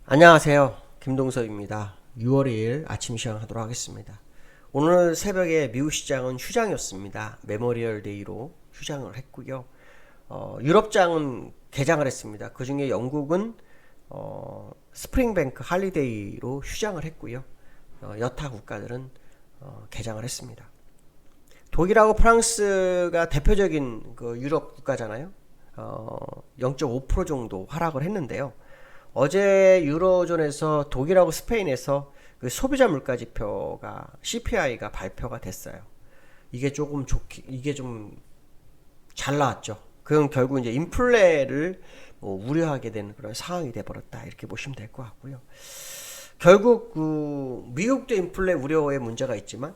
안녕하세요. 김동섭입니다. 6월 2일 아침 시작하도록 하겠습니다. 오늘 새벽에 미국 시장은 휴장이었습니다. 메모리얼 데이로 휴장을 했고요. 유럽장은 개장을 했습니다. 그 중에 영국은 스프링뱅크 할리데이로 휴장을 했고요. 여타 국가들은 개장을 했습니다. 독일하고 프랑스가 대표적인 그 유럽 국가잖아요. 0.5% 정도 하락을 했는데요. 어제 유로존에서 독일하고 스페인에서 그 소비자 물가 지표가 CPI가 발표가 됐어요. 이게 좀 잘 나왔죠. 그건 결국 이제 인플레를 우려하게 되는 그런 상황이 돼버렸다 이렇게 보시면 될 것 같고요. 결국 그 미국도 인플레 우려에 문제가 있지만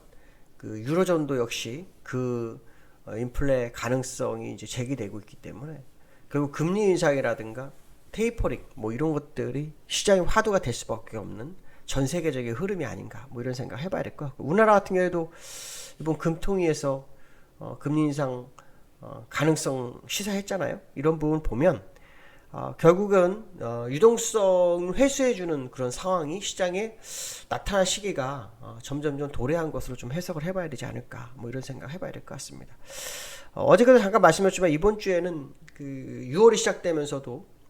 그 유로존도 역시 그 인플레 가능성이 이제 제기되고 있기 때문에 결국 금리 인상이라든가 테이퍼링 이런 것들이 시장의 화두가 될 수밖에 없는 전 세계적인 흐름이 아닌가 이런 생각 해봐야 될 것 같고, 우리나라 같은 경우에도 이번 금통위에서 금리 인상 가능성 시사했잖아요. 이런 부분 보면 결국은 유동성 회수해주는 그런 상황이 시장에 나타날 시기가 점점 도래한 것으로 좀 해석을 해봐야 되지 않을까 이런 생각 해봐야 될 것 같습니다. 어제도 잠깐 말씀드렸지만 이번 주에는 그 6월이 시작되면서도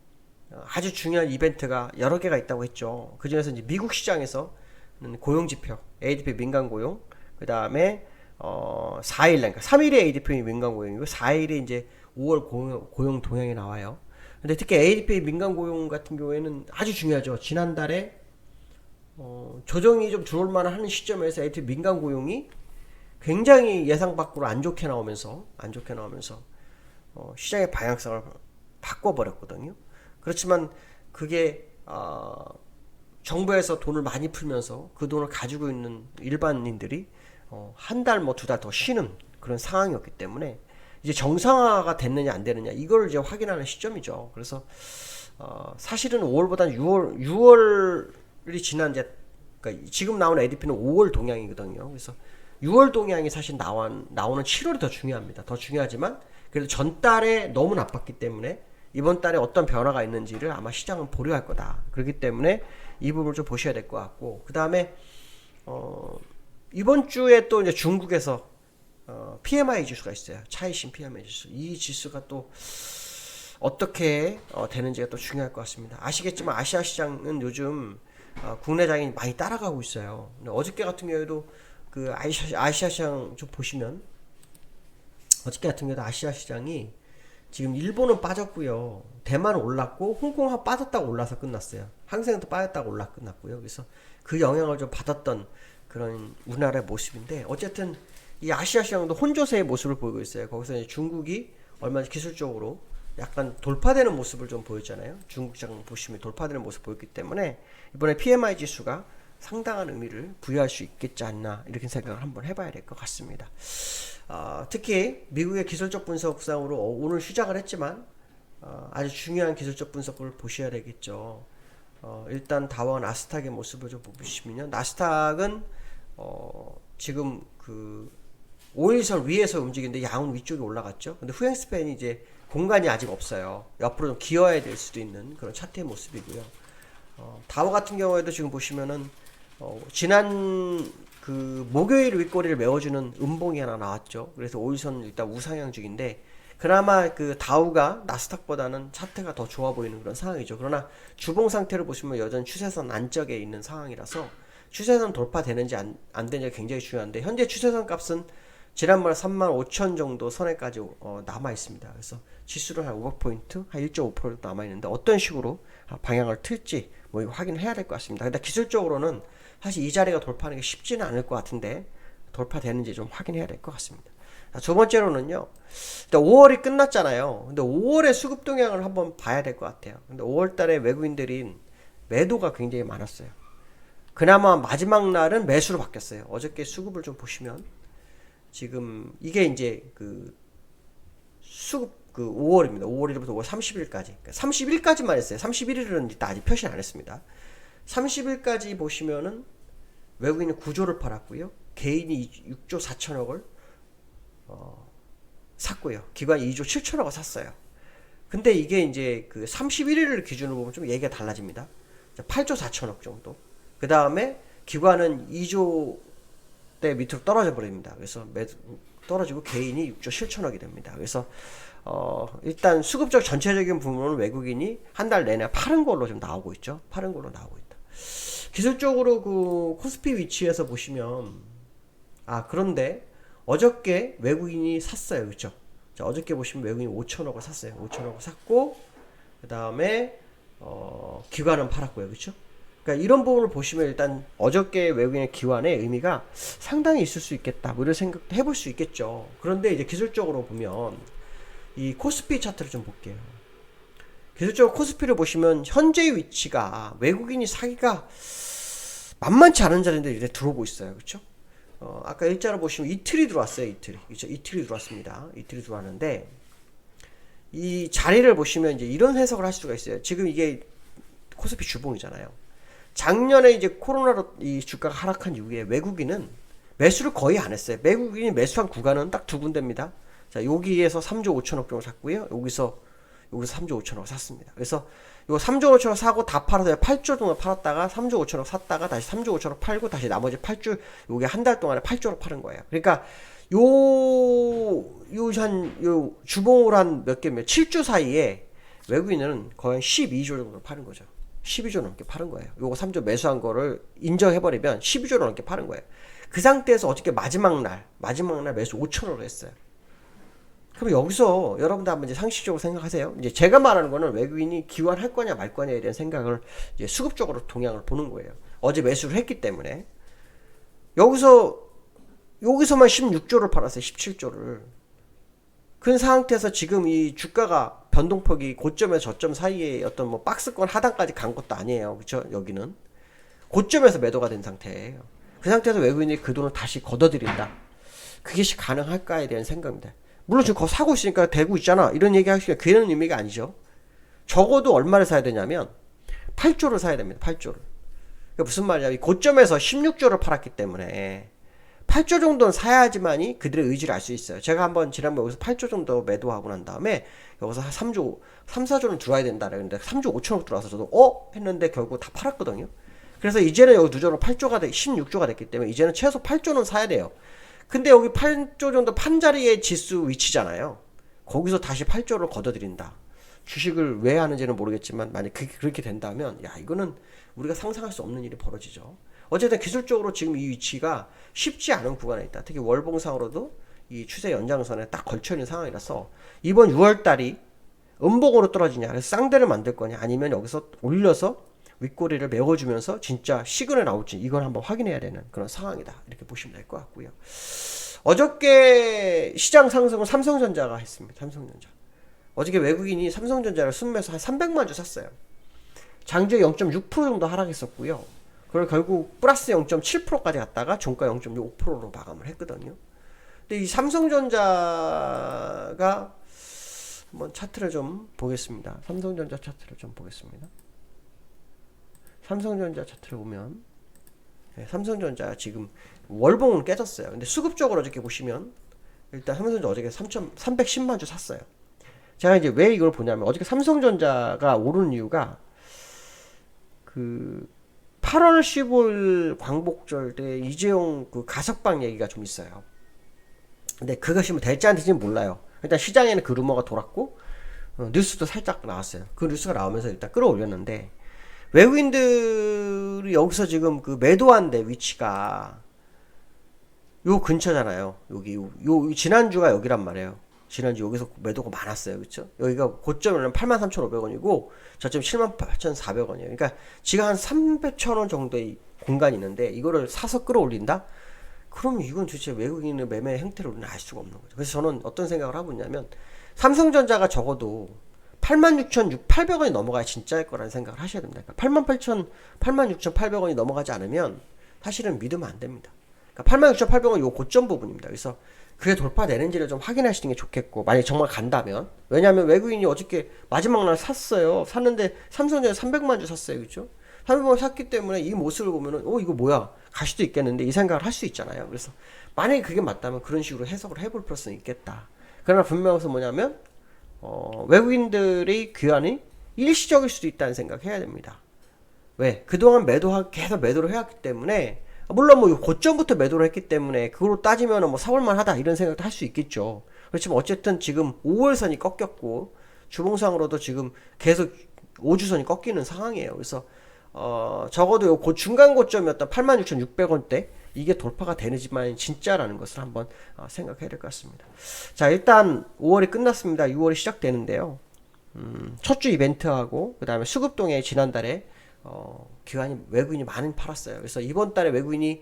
아주 중요한 이벤트가 여러 개가 있다고 했죠. 그 중에서 이제 미국 시장에서 고용지표, ADP 민간 고용, 그 다음에 4일, 그러니까 3일에 ADP 민간 고용이고 4일에 이제 5월 고용 동향이 나와요. 근데 특히 ADP 민간 고용 같은 경우에는 아주 중요하죠. 지난달에 조정이 좀 들어올 만한 시점에서 ADP 민간 고용이 굉장히 예상 밖으로 안 좋게 나오면서 시장의 방향성을 바꿔버렸거든요. 그렇지만 그게 정부에서 돈을 많이 풀면서 그 돈을 가지고 있는 일반인들이 한 달 두 달 더 쉬는 그런 상황이었기 때문에 이제 정상화가 됐느냐 안 되느냐 이걸 이제 확인하는 시점이죠. 그래서 사실은 5월보다는 6월이 지난 이제 그러니까 지금 나오는 ADP는 5월 동향이거든요. 그래서 6월 동향이 사실 나오는 7월이 더 중요합니다. 더 중요하지만 그래도 전달에 너무 나빴기 때문에 이번 달에 어떤 변화가 있는지를 아마 시장은 보려 할 거다. 그렇기 때문에 이 부분을 좀 보셔야 될 것 같고, 그 다음에 이번 주에 또 이제 중국에서 PMI 지수가 있어요. 차이신 PMI 지수. 이 지수가 또 어떻게 되는지가 또 중요할 것 같습니다. 아시겠지만 아시아 시장은 요즘 국내 장이 많이 따라가고 있어요. 근데 어저께 같은 경우에도 그 아시아 시장 좀 보시면 어저께 같은 경우도 아시아 시장이 지금 일본은 빠졌고요. 대만은 올랐고 홍콩은 빠졌다가 올라서 끝났어요. 항생도 빠졌다가 올라 끝났고요. 그래서 그 영향을 좀 받았던 그런 우리나라의 모습인데, 어쨌든 이 아시아 시장도 혼조세의 모습을 보이고 있어요. 거기서 이제 중국이 얼마나 기술적으로 약간 돌파되는 모습을 좀 보였잖아요. 중국 시장 보시면 돌파되는 모습 보였기 때문에 이번에 PMI 지수가 상당한 의미를 부여할 수 있겠지 않나 이렇게 생각을 한번 해봐야 될 것 같습니다. 특히 미국의 기술적 분석상으로 오늘 시작을 했지만 아주 중요한 기술적 분석을 보셔야 되겠죠. 일단 다우와 나스닥의 모습을 좀 보시면요, 나스닥은 지금 그 5일선 위에서 움직이는데 양은 위쪽에 올라갔죠. 근데 후행 스팬이 이제 공간이 아직 없어요. 옆으로 좀 기어야 될 수도 있는 그런 차트의 모습이고요. 다우 같은 경우에도 지금 보시면은 지난 그 목요일 윗꼬리를 메워주는 음봉이 하나 나왔죠. 그래서 5일선 일단 우상향 중인데, 그나마 그 다우가 나스닥보다는 차트가 더 좋아 보이는 그런 상황이죠. 그러나 주봉 상태를 보시면 여전히 추세선 안쪽에 있는 상황이라서 추세선 돌파되는지 안 되는지가 굉장히 중요한데, 현재 추세선 값은 지난번에 35,000 정도 선에까지 남아 있습니다. 그래서 지수를 한 500포인트, 한 1.5% 남아 있는데 어떤 식으로 방향을 틀지 이거 확인해야 될 것 같습니다. 근데 기술적으로는 사실 이 자리가 돌파하는 게 쉽지는 않을 것 같은데 돌파되는지 좀 확인해야 될 것 같습니다. 두 번째로는요, 5월이 끝났잖아요. 근데 5월의 수급 동향을 한번 봐야 될 것 같아요. 근데 5월 달에 외국인들이 매도가 굉장히 많았어요. 그나마 마지막 날은 매수로 바뀌었어요. 어저께 수급을 좀 보시면 지금 이게 이제 그 수급 그 5월입니다. 5월 1일부터 5월 30일까지. 그러니까 30일까지만 했어요. 31일은 일단 아직 표시는 안 했습니다. 30일까지 보시면은 외국인이 9조를 팔았고요. 개인이 6조 4천억을 샀고요. 기관이 2조 7천억을 샀어요. 근데 이게 이제 그 31일을 기준으로 보면 좀 얘기가 달라집니다. 8조 4천억 정도. 그 다음에 기관은 2조 대 밑으로 떨어져 버립니다. 그래서 떨어지고 개인이 6조 7천억이 됩니다. 그래서 일단 수급적 전체적인 부분은 외국인이 한 달 내내 파는 걸로 좀 나오고 있죠. 파는 걸로 나오고 있다. 기술적으로 그 코스피 위치에서 보시면 그런데 어저께 외국인이 샀어요. 그렇죠? 자, 어저께 보시면 외국인이 5천억을 샀어요. 5천억을 샀고 그 다음에 기관은 팔았고요. 그렇죠? 그러니까 이런 부분을 보시면 일단 어저께 외국인의 기관의 의미가 상당히 있을 수 있겠다. 뭐 이런 생각도 해볼 수 있겠죠. 그런데 이제 기술적으로 보면 이 코스피 차트를 좀 볼게요. 기술적으로 코스피를 보시면 현재 위치가 외국인이 사기가 만만치 않은 자리인데 이제 들어오고 있어요. 그렇죠? 아까 일자로 보시면 이틀이 들어왔어요. 이틀이. 그렇죠? 이틀이 들어왔습니다. 이틀이 들어왔는데 이 자리를 보시면 이제 이런 해석을 할 수가 있어요. 지금 이게 코스피 주봉이잖아요. 작년에 이제 코로나로 이 주가가 하락한 이후에 외국인은 매수를 거의 안 했어요. 외국인이 매수한 구간은 딱 두 군데입니다. 자, 여기에서 3조 5천억 정도 샀고요. 여기서 3조 5천억 샀습니다. 그래서 요 3조 5천억 사고 다 팔아서 8조 정도 팔았다가 3조 5천억 샀다가 다시 3조 5천억 팔고 다시 나머지 8조, 요게 한 달 동안에 8조로 파는 거예요. 그러니까 요 주봉을 한 몇 개면 7주 사이에 외국인은 거의 12조 정도 파는 거죠. 12조 넘게 파는 거예요. 요거 3조 매수한 거를 인정해버리면 12조 넘게 파는 거예요. 그 상태에서 어저께 마지막 날 매수 5천억을 했어요. 그럼 여기서 여러분들 한번 이제 상식적으로 생각하세요. 이제 제가 말하는 거는 외국인이 기관할 거냐 말 거냐에 대한 생각을 이제 수급적으로 동향을 보는 거예요. 어제 매수를 했기 때문에 여기서만 16조를 팔았어요. 17조를. 그 상태에서 지금 이 주가가 변동폭이 고점에서 저점 사이에 어떤 뭐 박스권 하단까지 간 것도 아니에요. 그렇죠? 여기는 고점에서 매도가 된 상태예요. 그 상태에서 외국인이 그 돈을 다시 걷어들인다. 그게 가능할까에 대한 생각입니다. 물론 지금 그거 사고 있으니까 되고 있잖아. 이런 얘기 하시면 그런 의미가 아니죠. 적어도 얼마를 사야 되냐면 8조를 사야 됩니다. 8조를. 그러니까 무슨 말이냐. 고점에서 16조를 팔았기 때문에 8조 정도는 사야지만이 그들의 의지를 알 수 있어요. 제가 한번 지난번에 여기서 8조 정도 매도하고 난 다음에 여기서 3조, 3, 4조는 들어와야 된다. 그랬는데 3조 5천억 들어와서 저도 했는데 결국 다 팔았거든요. 그래서 이제는 여기 누적으로 16조가 됐기 때문에 이제는 최소 8조는 사야 돼요. 근데 여기 8조 정도 판 자리의 지수 위치잖아요. 거기서 다시 8조를 걷어들인다. 주식을 왜 하는지는 모르겠지만 만약 그렇게 된다면 이거는 우리가 상상할 수 없는 일이 벌어지죠. 어쨌든 기술적으로 지금 이 위치가 쉽지 않은 구간에 있다. 특히 월봉상으로도 이 추세 연장선에 딱 걸쳐있는 상황이라서 이번 6월달이 음봉으로 떨어지냐, 그래서 쌍대를 만들 거냐, 아니면 여기서 올려서 윗꼬리를 메워주면서 진짜 시그널 나올지 이걸 한번 확인해야 되는 그런 상황이다. 이렇게 보시면 될 것 같고요. 어저께 시장 상승은 삼성전자가 했습니다. 삼성전자. 어저께 외국인이 삼성전자를 순매수 한 300만 주 샀어요. 장중에 0.6% 정도 하락했었고요. 그걸 결국 플러스 0.7%까지 갔다가 종가 0.65%로 마감을 했거든요. 근데 이 삼성전자가 한번 차트를 좀 보겠습니다. 삼성전자 차트를 좀 보겠습니다. 삼성전자 차트를 보면 삼성전자 지금 월봉은 깨졌어요. 근데 수급적으로 어저께 보시면 일단 삼성전자 어저께 310만 주 샀어요. 제가 이제 왜 이걸 보냐면 어저께 삼성전자가 오른 이유가 그 8월 15일 광복절 때 이재용 그 가석방 얘기가 좀 있어요. 근데 그것이 뭐 될지 안 될지는 몰라요. 일단 시장에는 그 루머가 돌았고 뉴스도 살짝 나왔어요. 그 뉴스가 나오면서 일단 끌어올렸는데 외국인들이 여기서 지금 그 매도한 데 위치가 요 근처잖아요. 여기 요 지난주가 여기란 말이에요. 지난주 여기서 매도가 많았어요. 그쵸? 여기가 고점은 83,500원이고 저점 78,400원이에요. 그러니까 지가 한 300,000원 정도의 공간이 있는데 이거를 사서 끌어올린다? 그럼 이건 도대체 외국인의 매매 행태를 우리는 알 수가 없는 거죠. 그래서 저는 어떤 생각을 하고 있냐면 삼성전자가 적어도 86,800원이 넘어가야 진짜일 거라는 생각을 하셔야 됩니다. 그러니까 86,800원이 넘어가지 않으면 사실은 믿으면 안 됩니다. 그러니까 86,800원 요 고점 부분입니다. 그래서 그게 돌파되는지를 좀 확인하시는 게 좋겠고, 만약 정말 간다면. 왜냐하면 외국인이 어저께 마지막 날 샀어요. 샀는데 삼성전자 300만 주 샀어요. 그죠? 300만 샀기 때문에 이 모습을 보면은 이거 뭐야? 갈 수도 있겠는데 이 생각을 할 수 있잖아요. 그래서 만약에 그게 맞다면 그런 식으로 해석을 해볼 필요성이 있겠다. 그러나 분명해서 뭐냐면 외국인들의 귀환이 일시적일 수도 있다는 생각 해야 됩니다. 왜? 그동안 계속 매도를 해왔기 때문에, 물론 뭐 고점부터 매도를 했기 때문에, 그걸로 따지면 뭐 사올만 하다, 이런 생각도 할 수 있겠죠. 그렇지만 어쨌든 지금 5월선이 꺾였고, 주봉상으로도 지금 계속 5주선이 꺾이는 상황이에요. 그래서, 적어도 요 중간 고점이었던 86,600원대, 이게 돌파가 되는지만 진짜라는 것을 한번 생각해야 될 것 같습니다. 자, 일단 5월이 끝났습니다. 6월이 시작되는데요. 첫 주 이벤트하고 그 다음에 수급동에 지난달에 외국인이 많이 팔았어요. 그래서 이번 달에 외국인이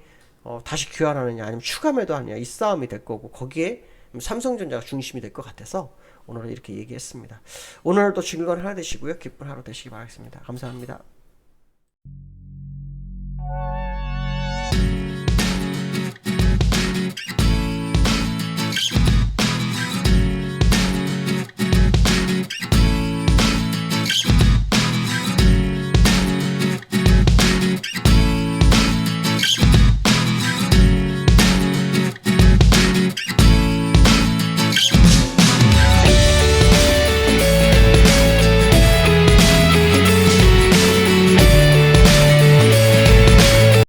다시 귀환하느냐 아니면 추가 매도하느냐 이 싸움이 될 거고, 거기에 삼성전자가 중심이 될 것 같아서 오늘은 이렇게 얘기했습니다. 오늘도 즐거운 하루 되시고요. 기쁜 하루 되시기 바라겠습니다. 감사합니다.